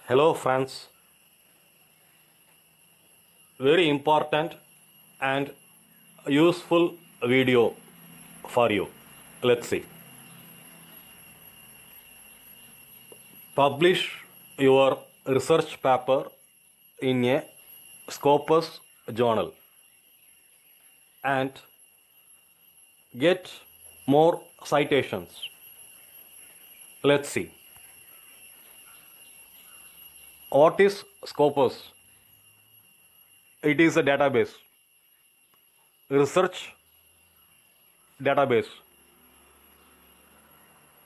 Hello, friends. Very important and useful video for you. Let's see. Publish your research paper in a Scopus journal and get more citations. Let's see. What is Scopus? It is a database, research database.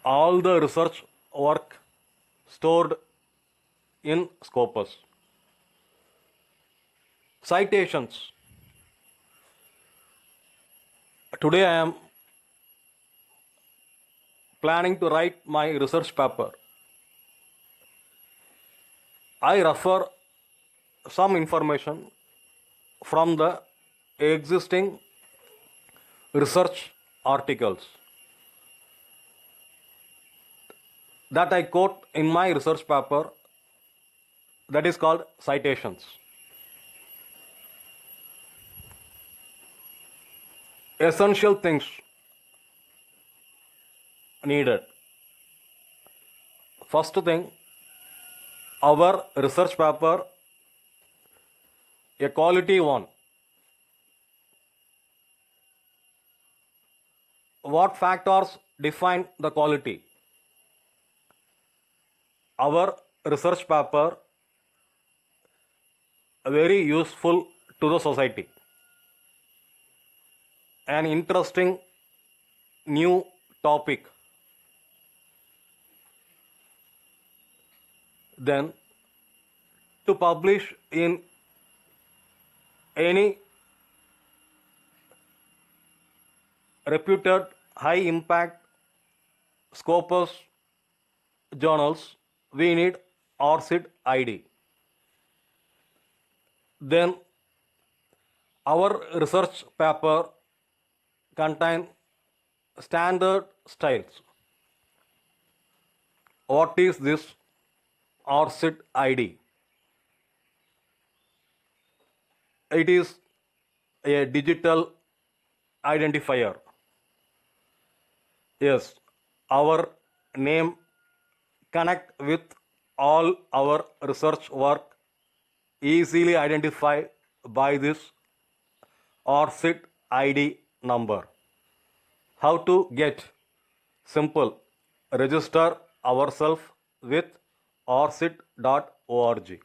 All the research work stored in Scopus. Citations. Today I am planning to write my research paper. I refer some information from the existing research articles that I quote in my research paper, that is called citations. Essential things needed. First thing, our research paper, a quality one. What factors define the quality? Our research paper very useful to the society. An interesting new topic. Then to publish in any reputed high impact Scopus journals, we need ORCID ID. Then our research paper contain standard styles. What is this ORCID ID? It is a digital identifier. Yes, our name connect with all our research work, easily identified by this ORCID ID number. How to get? Simple. Register ourselves with orcid.org.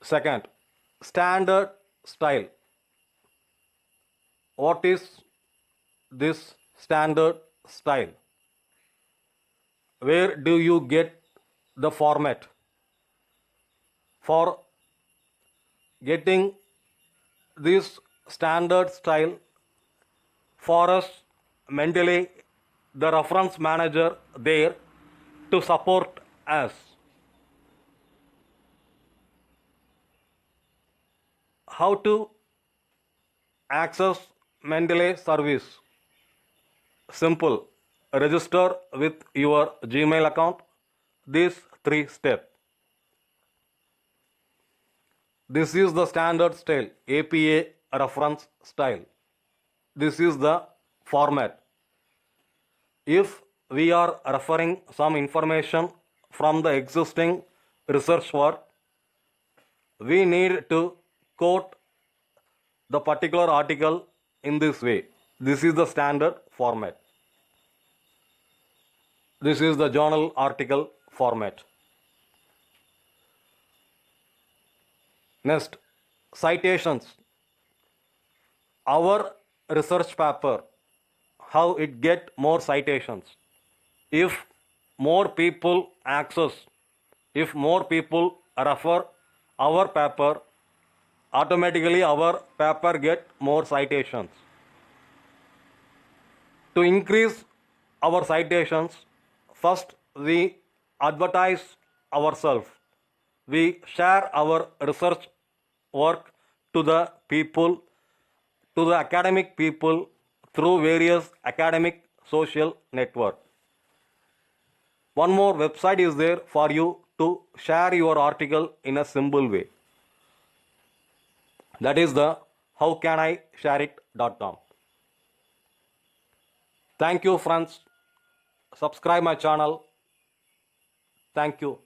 Second, standard style. What is this standard style? Where do you get the format? For getting this standard style, for us, Mendeley, the reference manager there to support us. How to access Mendeley service? Simple. Register with your Gmail account. These three steps. This is the standard style, APA reference style. This is the format. If we are referring some information from the existing research work, we need to quote the particular article in this way. This is the standard format. This is the journal article format. Next, citations. Our research paper, how it get more citations? If more people access, if more people refer our paper, automatically our paper get more citations. To increase our citations, first we advertise ourselves. We share our research work to the people, to the academic people through various academic social networks. One more website is there for you to share your article in a simple way. That is the howcanishareit.com. Thank you, friends. Subscribe my channel. Thank you.